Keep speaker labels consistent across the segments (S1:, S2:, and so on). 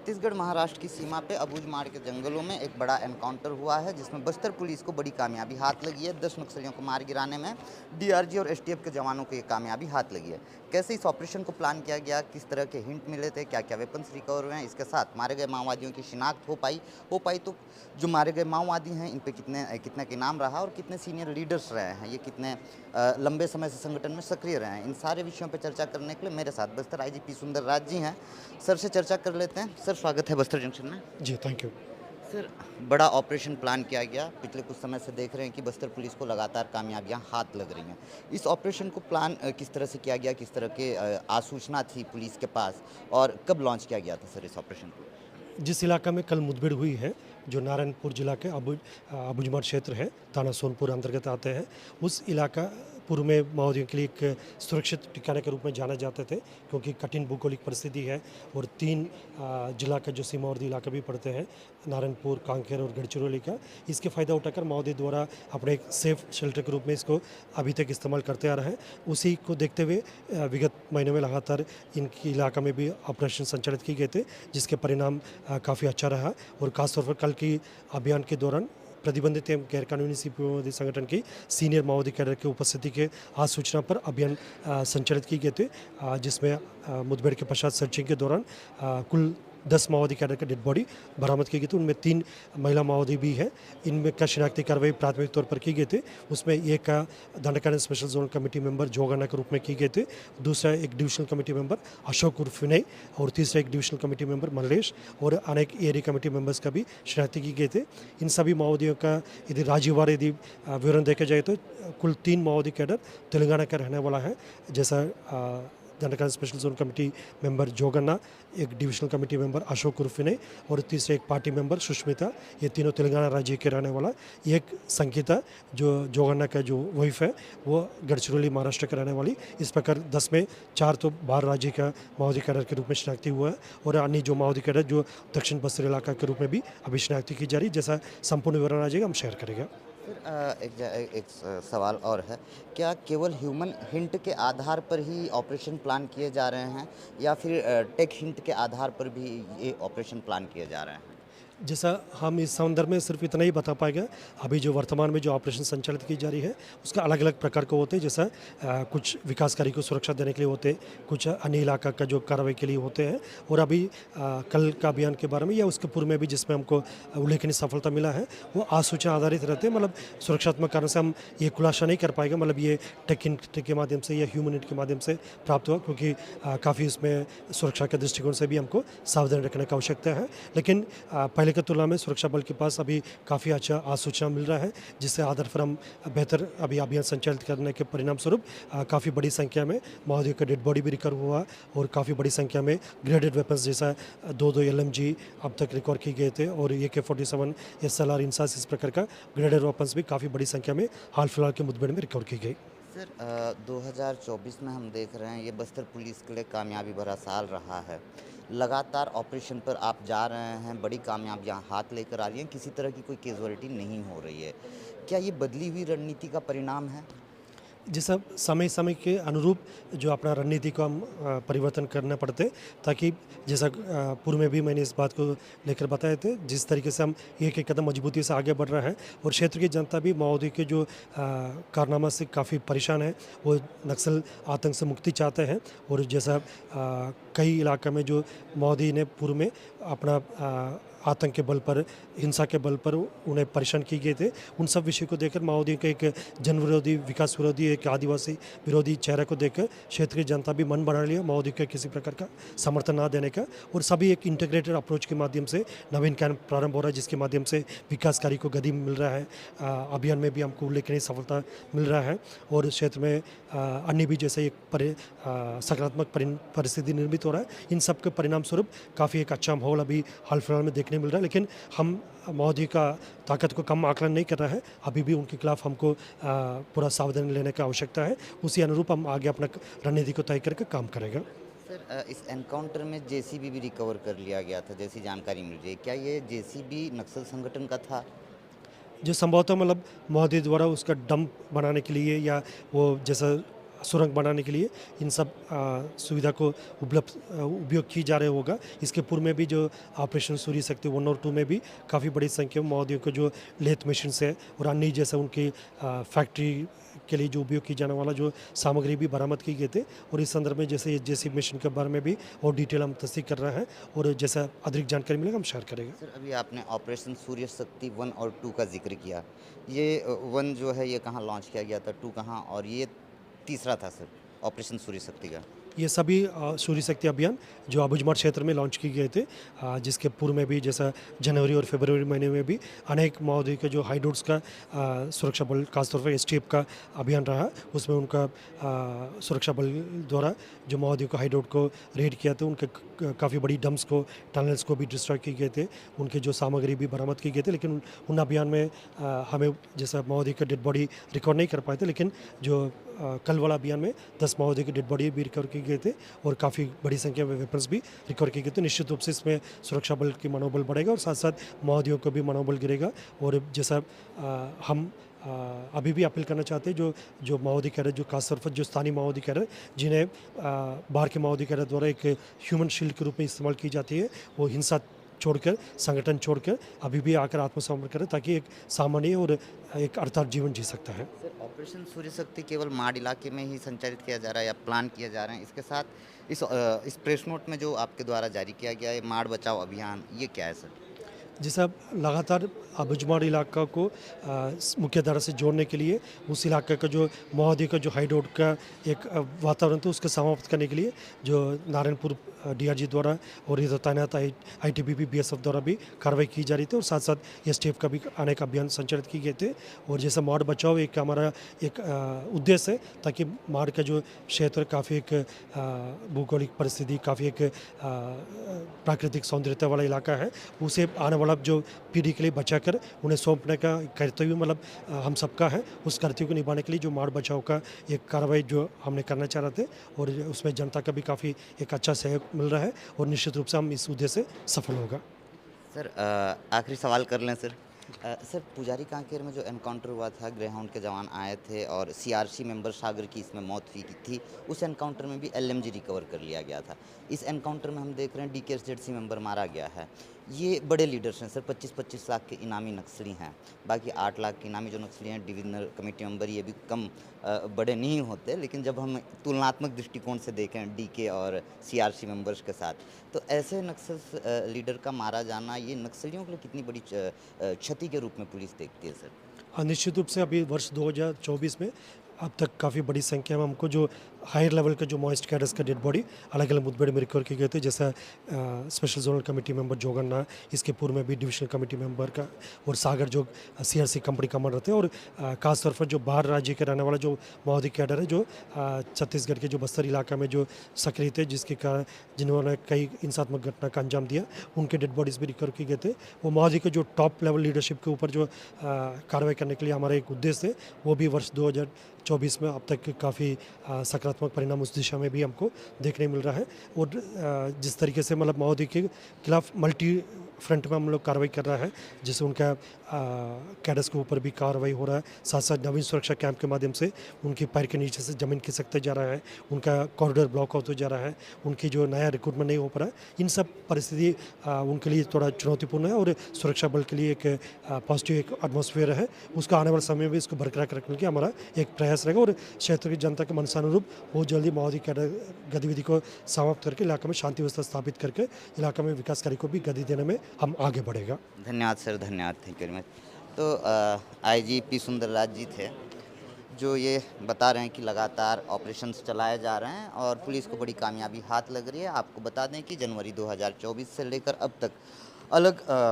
S1: छत्तीसगढ़ महाराष्ट्र की सीमा पे अबूझमाड़ के जंगलों में एक बड़ा एनकाउंटर हुआ है जिसमें बस्तर पुलिस को बड़ी कामयाबी हाथ लगी है। 10 नक्सलियों को मार गिराने में डीआरजी और एसटीएफ के जवानों को ये कामयाबी हाथ लगी है। कैसे इस ऑपरेशन को प्लान किया गया, किस तरह के हिंट मिले थे, क्या क्या वेपन्स रिकवर हुए हैं, इसके साथ मारे गए माओवादियों की शिनाख्त हो पाई तो जो मारे गए माओवादी हैं इन पे कितने कितने का इनाम रहा और कितने सीनियर लीडर्स रहे हैं, ये कितने लंबे समय से संगठन में सक्रिय रहे हैं, इन सारे विषयों पर चर्चा करने के लिए मेरे साथ बस्तर आईजीपी सुंदर राज जी हैं। सर से चर्चा कर लेते हैं। सर, स्वागत है बस्तर जंक्शन में।
S2: जी, थैंक यू।
S1: सर, बड़ा ऑपरेशन प्लान किया गया। पिछले कुछ समय से देख रहे हैं कि बस्तर पुलिस को लगातार कामयाबियां हाथ लग रही हैं। इस ऑपरेशन को प्लान किस तरह से किया गया, किस तरह के आसूचना थी पुलिस के पास और कब लॉन्च किया गया था सर इस ऑपरेशन को?
S2: जिस इलाका में कल मुठभेड़ हुई है, जो नारायणपुर जिला के अबूझमाड़ क्षेत्र है, थाना सोनपुर अंतर्गत आते हैं, उस इलाका पूर्व में माओवादियों के लिए एक सुरक्षित ठिकाने के रूप में जाने जाते थे, क्योंकि कठिन भौगोलिक परिस्थिति है और 3 जिला का जो सीमावर्ती इलाका भी पड़ते हैं, नारायणपुर, कांकेर और गढ़चिरौली का। इसके फ़ायदा उठाकर माओवादी द्वारा अपने एक सेफ शेल्टर के रूप में इसको अभी तक इस्तेमाल करते आ रहे हैं। उसी को देखते हुए विगत महीनों में लगातार इनकी इलाका में भी ऑपरेशन संचालित किए गए थे, जिसके परिणाम काफ़ी अच्छा रहा। और खासतौर पर कल की अभियान के दौरान प्रतिबंधित एवं गैरकानूनी सीपीओ संगठन की सीनियर माओवादी कैडर की उपस्थिति के आज सूचना पर अभियान संचालित किए गए थे, जिसमें मुठभेड़ के पश्चात सर्चिंग के दौरान कुल 10 माओवादी कैडर का डेड बॉडी बरामद की गई थी। उनमें 3 महिला माओवादी भी है। इनमें का शिनाख्ती कार्रवाई प्राथमिक तौर पर की गई थी। उसमें एक का दंडकांड स्पेशल जोन कमेटी मेंबर जोगन्ना के रूप में की गए थे, दूसरा एक डिविजनल कमेटी मेंबर अशोक उर्फ विनय और तीसरा एक डिविजनल कमेटी मेंबर मल्लेश और अनेक एरिया कमेटी मेंबर्स का भी शिनाख्ती की गए थे। इन सभी माओवादियों का यदि राज्यवार यदि विवरण देखा जाए तो कुल 3 माओवादी कैडर तेलंगाना का रहने वाला है, जैसा दंडकांड स्पेशल जोन कमेटी मेंबर जोगन्ना, एक डिविजनल कमेटी मेंबर अशोक उर्फ विनय और तीसरे एक पार्टी मेंबर सुष्मिता, ये तीनों तेलंगाना राज्य के रहने वाला। एक संगीता जो जोगन्ना का जो वाइफ है वो गढ़चिरौली महाराष्ट्र का रहने वाली। इस प्रकार 10 में 4 तो बाहर राज्य का माओवादी कैडर के रूप में शिनाख्ती हुआ है और अन्य जो माओवादी कैडर जो दक्षिण बस्तर इलाका के रूप में भी अभी शिनाख्ती की जा रही है। जैसा संपूर्ण विवरण आ जाएगा हम शेयर करेंगे।
S1: सर, एक सवाल और है, क्या केवल ह्यूमन हिंट के आधार पर ही ऑपरेशन प्लान किए जा रहे हैं या फिर टेक हिंट के आधार पर भी ये ऑपरेशन प्लान किए जा रहे हैं?
S2: जैसा हम इस संदर्भ में सिर्फ इतना ही बता पाएंगे, अभी जो वर्तमान में जो ऑपरेशन संचालित की जा रही है उसका अलग अलग प्रकार के होते हैं। जैसा कुछ विकास कार्य को सुरक्षा देने के लिए होते हैं, कुछ अन्य इलाका का जो कार्रवाई के लिए होते हैं। और अभी कल का अभियान के बारे में या उसके पूर्व में भी जिसमें हमको उल्लेखनीय सफलता मिला है वो आसूचना आधारित रहते हैं। मतलब सुरक्षात्मक कारण से हम ये खुलासा नहीं कर पाएंगे, मतलब ये टेक हिंट के माध्यम से या ह्यूमन हिंट के माध्यम से प्राप्त हुआ, क्योंकि काफ़ी उसमें सुरक्षा के दृष्टिकोण से भी हमको सावधान रखने की आवश्यकता है। लेकिन पहले की तुलना में सुरक्षा बल के पास अभी काफ़ी अच्छा आसूचना मिल रहा है, जिससे आधार पर हम बेहतर अभी अभियान संचालित करने के परिणाम स्वरूप काफ़ी बड़ी संख्या में माओवादियों का डेड बॉडी भी रिकवर हुआ और काफ़ी बड़ी संख्या में ग्रेडेड वेपन्स जैसा 2 LMG अब तक रिकवर किए गए थे और AK-47 SLR इंसास, इस प्रकार का ग्रेडेड वेपन्स भी काफ़ी बड़ी संख्या में हाल फिलहाल के मुठभेड़ में रिकवर की गई।
S1: सर, 2024 में हम देख रहे हैं ये बस्तर पुलिस के लिए कामयाबी भरा साल रहा है। लगातार ऑपरेशन पर आप जा रहे हैं, बड़ी कामयाबियां हाथ लेकर आ रही हैं, किसी तरह की कोई कैजुअलिटी नहीं हो रही है। क्या ये बदली हुई रणनीति का परिणाम है?
S2: जैसा समय समय के अनुरूप जो अपना रणनीति को हम परिवर्तन करना पड़ते, ताकि जैसा पूर्व में भी मैंने इस बात को लेकर बताए थे, जिस तरीके से हम एक एक कदम मजबूती से आगे बढ़ रहे हैं और क्षेत्र की जनता भी माओवादी के जो कारनामा से काफ़ी परेशान है, वो नक्सल आतंक से मुक्ति चाहते हैं। और जैसा कई इलाका में जो माओवादी ने पूर्व में अपना आतंक के बल पर, हिंसा के बल पर उन्हें परेशान किए गए थे, उन सब विषय को देखकर माओवादियों के एक जन विरोधी, विकास विरोधी, एक आदिवासी विरोधी चेहरे को देखकर क्षेत्र की जनता भी मन बना लिया माओवादी के किसी प्रकार का समर्थन ना देने का। और सभी एक इंटीग्रेटेड अप्रोच के माध्यम से नवीन कैंप प्रारंभ हो रहा है, जिसके माध्यम से विकास कार्य को गति मिल रहा है। अभियान में भी हमको उल्लेखनीय सफलता मिल रहा है और क्षेत्र में अन्य भी जैसे एक सकारात्मक परिस्थिति निर्मित हो रहा है। इन सब के परिणाम स्वरूप काफ़ी एक अच्छा माहौल अभी हाल फिलहाल में देखने मिल रहा है। लेकिन हम माओवादी का ताकत को कम आकलन नहीं कर रहा है, अभी भी उनके खिलाफ हमको पूरा सावधानी लेने की आवश्यकता है। उसी अनुरूप हम आगे अपना रणनीति को तय करके काम करेंगे।
S1: सर, इस एनकाउंटर में जेसीबी भी रिकवर कर लिया गया था, जैसी जानकारी मिल रही है। क्या ये जेसीबी नक्सल संगठन का था?
S2: जो संभवतः मतलब माओवादी द्वारा उसका डंप बनाने के लिए या वो जैसा सुरंग बनाने के लिए इन सब सुविधा को उपयोग की जा रहा होगा। इसके पूर्व में भी जो ऑपरेशन सूर्य शक्ति 1 और 2 में भी काफ़ी बड़ी संख्या में माओवादियों को जो लेथ मशीन है और अन्य जैसे उनकी फैक्ट्री के लिए जो उपयोग की जाने वाला जो सामग्री भी बरामद की गए थे। और इस संदर्भ में जैसे जेसी मिशन के बारे में भी और डिटेल हम तस्दीक कर रहे हैं और जैसा अधिक जानकारी मिलेगा हम शेयर करेंगे।
S1: सर, अभी आपने ऑपरेशन सूर्य शक्ति 1 और 2 का जिक्र किया। ये 1 जो है ये कहाँ लॉन्च किया गया था, 2 कहाँ, और ये तीसरा था सर ऑपरेशन सूर्य शक्ति का?
S2: ये सभी सूर्य शक्ति अभियान जो अबुझमाड़ क्षेत्र में लॉन्च किए गए थे, जिसके पूर्व में भी जैसा जनवरी और फरवरी महीने में भी अनेक माओवादियों के जो हाइडोट्स का सुरक्षा बल खासतौर पर एसटीएफ का अभियान रहा। उसमें उनका सुरक्षा बल द्वारा जो माओवादियों को हाइडोट को रेड किया था, उनके काफ़ी बड़ी डम्प्स को, टनल्स को भी डिस्ट्रॉय किए गए थे, उनके जो सामग्री भी बरामद की गई थे। लेकिन उन अभियान में हमें जैसा माओवादी का डेड बॉडी रिकवर नहीं कर पाए थे, लेकिन जो कल वाला अभियान में 10 माओवादी की डेड बॉडी भी रिकवर की गए थे और काफ़ी बड़ी संख्या में वेपन्स भी रिकवर किए गए थे। निश्चित रूप से इसमें सुरक्षा बल की मनोबल बढ़ेगा और साथ साथ माओवादियों को भी मनोबल गिरेगा। और जैसा हम अभी भी अपील करना चाहते हैं जो माओवादी कैडर, जो खासतौर पर जो स्थानीय माओवादी कैडर जिन्हें बाहर के माओवादी कैडर द्वारा एक ह्यूमन शील्ड के रूप में इस्तेमाल की जाती है, वो हिंसा छोड़कर, संगठन छोड़कर अभी भी आकर आत्मसमर्पण करें ताकि एक सामान्य और एक अर्थात जीवन जी सकता है।
S1: सर, ऑपरेशन सूर्य शक्ति केवल माड़ इलाके में ही संचालित किया जा रहा है या प्लान किया जा रहा है? इसके साथ इस प्रेस नोट में जो आपके द्वारा जारी किया गया है माड़ बचाओ अभियान, ये क्या है सर?
S2: जी साहब, लगातार अबुझमाड़ इलाका को मुख्य धारा से जोड़ने के लिए उस इलाके का जो माओवादी का जो हाइडआउट का एक वातावरण था उसको समाप्त करने के लिए जो नारायणपुर डीआरजी द्वारा और इधर तैनात आईटीबीपी बीएसएफ द्वारा भी कार्रवाई की जा रही थी और साथ साथ एसटीएफ का भी अनेक अभियान संचालित किए गए थे। और जैसा माड़ बचाओ एक हमारा एक उद्देश्य है ताकि माड़ का जो क्षेत्र काफ़ी एक भौगोलिक परिस्थिति, काफ़ी एक प्राकृतिक सौंदर्यता वाला इलाका है, उसे आने वाला जो पीढ़ी के लिए बचा कर उन्हें सौंपने का कर्तव्य मतलब हम सबका है। उस कर्तव्य को निभाने के लिए जो माड़ बचाओ का एक कार्रवाई जो हमने करना चाह रहे थे और उसमें जनता का भी काफ़ी एक अच्छा सहयोग मिल रहा है और निश्चित रूप से हम इस उद्देश्य से सफल होगा।
S1: सर, आखिरी सवाल कर लें सर। सर, पुजारी कांकेर में जो एनकाउंटर हुआ था, ग्रेहाउंड के जवान आए थे और सीआरसी मेंबर सागर की इसमें मौत हुई थी, उस एनकाउंटर में भी एलएमजी रिकवर कर लिया गया था। इस एनकाउंटर में हम देख रहे हैं डीकेएसजेडसी मेंबर मारा गया है। ये बड़े लीडर्स हैं सर, 25-25 लाख के इनामी नक्सली हैं, बाकी 8 लाख के इनामी जो नक्सली हैं डिविजनल कमेटी मेंबर, ये भी कम बड़े नहीं होते। लेकिन जब हम तुलनात्मक दृष्टिकोण से देखें डीके और सीआरसी मेंबर्स के साथ, तो ऐसे नक्सल लीडर का मारा जाना ये नक्सलियों के लिए कितनी बड़ी क्षति के रूप में पुलिस देखती है सर?
S2: हाँ, निश्चित रूप से अभी वर्ष 2024 में अब तक काफ़ी बड़ी संख्या में हमको जो हायर लेवल के जो मॉइस्ट कैडर्स का डेड बॉडी अलग अलग मुठभेड़ में रिकवर किए गए थे, जैसा स्पेशल जोनल कमेटी मेंबर जोगन्ना, इसके पूर्व में भी डिविजनल कमेटी मेंबर का और सागर जो सीआरसी कंपनी कमांडर थे और खासतौर पर जो बाहर राज्य के रहने वाला जो माओवादी कैडर है जो छत्तीसगढ़ के जो बस्तर इलाका में जो सक्रिय थे, जिसके कारण जिन्होंने कई हिंसात्मक घटना का अंजाम दिया, उनके डेड बॉडीज़ भी रिकवर किए गए थे। वो माओवादी के जो टॉप लेवल लीडरशिप के ऊपर जो कार्रवाई करने के लिए हमारा एक उद्देश्य है, वो भी वर्ष 2024 में अब तक काफ़ी सकारात्मक परिणाम उस दिशा में भी हमको देखने मिल रहा है। और जिस तरीके से मतलब माओवादी के खिलाफ मल्टी फ्रंट में हम लोग कार्रवाई कर रहा है, जिससे उनका कैडर्स के ऊपर भी कार्रवाई हो रहा है, साथ साथ नवीन सुरक्षा कैंप के माध्यम से उनके पैर के नीचे से ज़मीन खिसकते जा रहा है, उनका कॉरिडोर ब्लॉक होते जा रहा है, उनकी जो नया रिक्रूटमेंट नहीं हो पा रहा है, इन सब परिस्थिति उनके लिए थोड़ा चुनौतीपूर्ण है और सुरक्षा बल के लिए एक पॉजिटिव एक एटमॉस्फेयर है। उसका आने वाले समय में इसको बरकरार रखने के हमारा एक प्रयास रहेगा और क्षेत्र की जनता के मनसानुरूप बहुत जल्दी माओवादी कैडर गतिविधि को समाप्त करके इलाका में शांति व्यवस्था स्थापित करके इलाका में विकास कार्य को भी गति देने में हम आगे बढ़ेगा।
S1: धन्यवाद सर, धन्यवाद, थैंक यू वेरी मच। तो आईजी पी सुंदरराज जी थे जो ये बता रहे हैं कि लगातार ऑपरेशंस चलाए जा रहे हैं और पुलिस को बड़ी कामयाबी हाथ लग रही है। आपको बता दें कि जनवरी 2024 से लेकर अब तक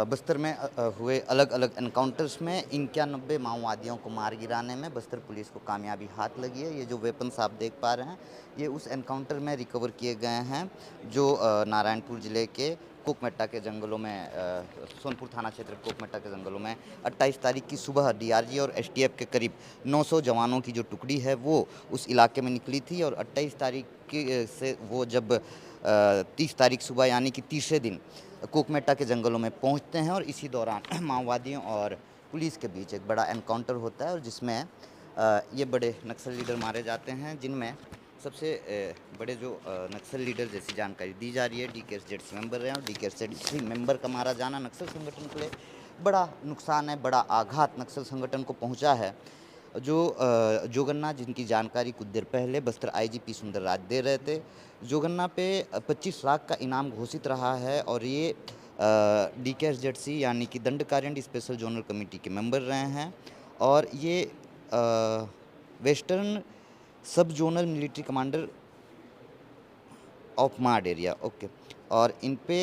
S1: बस्तर में हुए अलग अलग एनकाउंटर्स में 91 माओवादियों को मार गिराने में बस्तर पुलिस को कामयाबी हाथ लगी है। ये जो वेपन्स आप देख पा रहे हैं ये उस एनकाउंटर में रिकवर किए गए हैं जो नारायणपुर ज़िले के कोकमेट्टा के जंगलों में, सोनपुर थाना क्षेत्र कोकमेट्टा के जंगलों में 28 तारीख की सुबह डीआरजी और एसटीएफ के करीब 900 जवानों की जो टुकड़ी है वो उस इलाके में निकली थी और 28 तारीख से वो जब 30 तारीख सुबह यानी कि तीसरे दिन कोकमेट्टा के जंगलों में पहुंचते हैं और इसी दौरान माओवादियों और पुलिस के बीच एक बड़ा एनकाउंटर होता है और जिसमें ये बड़े नक्सल लीडर मारे जाते हैं, जिनमें सबसे बड़े जो नक्सल लीडर जैसी जानकारी दी जा रही है, DKSZC मेंबर रहे हैं, और DKSZC मेंबर का मारा जाना नक्सल संगठन के लिए बड़ा नुकसान है, बड़ा आघात नक्सल संगठन को पहुंचा है। जो जोगन्ना, जिनकी जानकारी कुछ देर पहले बस्तर IGP सुंदरराज दे रहे थे, जोगन्ना पे 25 लाख का इनाम घोषित रहा है, और ये DKSZC यानी कि दंडकारण स्पेशल जोनल कमेटी के मेंबर रहे हैं, और ये वेस्टर्न सब जोनल मिलिट्री कमांडर ऑफ माड एरिया, ओके। और इन पे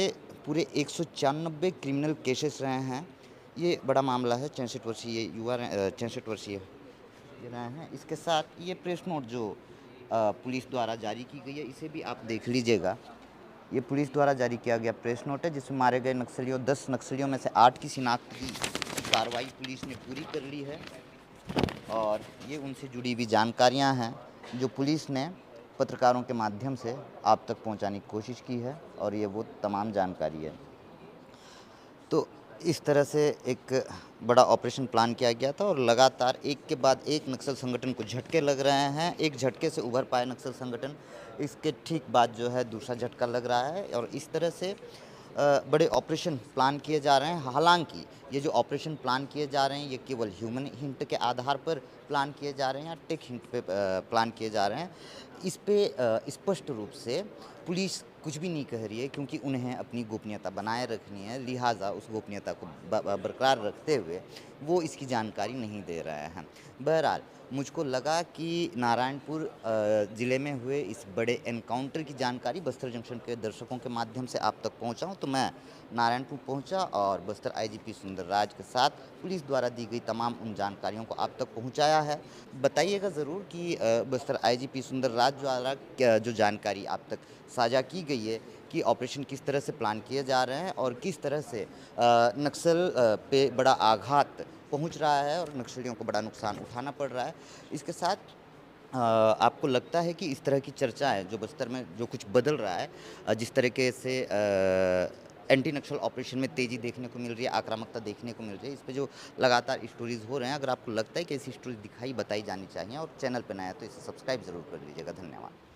S1: पूरे 194 क्रिमिनल केसेस रहे हैं। ये बड़ा मामला है। 64 वर्षीय युवा 64 वर्षीय ये रहे हैं। इसके साथ ये प्रेस नोट जो पुलिस द्वारा जारी की गई है, इसे भी आप देख लीजिएगा। ये पुलिस द्वारा जारी किया गया प्रेस नोट है, जिसमें मारे गए नक्सलियों 10 नक्सलियों में से 8 की शिनाख्त की कार्रवाई पुलिस ने पूरी कर ली है, और ये उनसे जुड़ी हुई जानकारियां हैं जो पुलिस ने पत्रकारों के माध्यम से आप तक पहुंचाने की कोशिश की है, और ये वो तमाम जानकारी है। तो इस तरह से एक बड़ा ऑपरेशन प्लान किया गया था, और लगातार एक के बाद एक नक्सल संगठन को झटके लग रहे हैं। एक झटके से उभर पाए नक्सल संगठन, इसके ठीक बाद जो है दूसरा झटका लग रहा है, और इस तरह से बड़े ऑपरेशन प्लान किए जा रहे हैं। हालांकि ये जो ऑपरेशन प्लान किए जा रहे हैं, ये केवल ह्यूमन हिंट के आधार पर प्लान किए जा रहे हैं, या टेक हिंट पे प्लान किए जा रहे हैं, इस पे स्पष्ट रूप से पुलिस कुछ भी नहीं कह रही है, क्योंकि उन्हें अपनी गोपनीयता बनाए रखनी है। लिहाजा उस गोपनीयता को बरकरार रखते हुए वो इसकी जानकारी नहीं दे रहे हैं। बहरहाल मुझको लगा कि नारायणपुर ज़िले में हुए इस बड़े एनकाउंटर की जानकारी बस्तर जंक्शन के दर्शकों के माध्यम से आप तक पहुंचाऊं, तो मैं नारायणपुर पहुंचा और बस्तर IGP सुंदरराज के साथ पुलिस द्वारा दी गई तमाम उन जानकारियों को आप तक पहुंचाया है। बताइएगा ज़रूर कि बस्तर IGP सुंदरराज द्वारा जो जानकारी आप तक साझा की गई है कि ऑपरेशन किस तरह से प्लान किए जा रहे हैं, और किस तरह से नक्सल पे बड़ा आघात पहुंच रहा है, और नक्सलियों को बड़ा नुकसान उठाना पड़ रहा है। इसके साथ आपको लगता है कि इस तरह की चर्चा है जो बस्तर में जो कुछ बदल रहा है, जिस तरीके से एंटी नक्सल ऑपरेशन में तेज़ी देखने को मिल रही है, आक्रामकता देखने को मिल रही है, इस पे जो लगातार स्टोरीज़ हो रहे हैं, अगर आपको लगता है कि ऐसी स्टोरी दिखाई बताई जानी चाहिए और चैनल पर नया है तो इसे सब्सक्राइब ज़रूर कर लीजिएगा। धन्यवाद।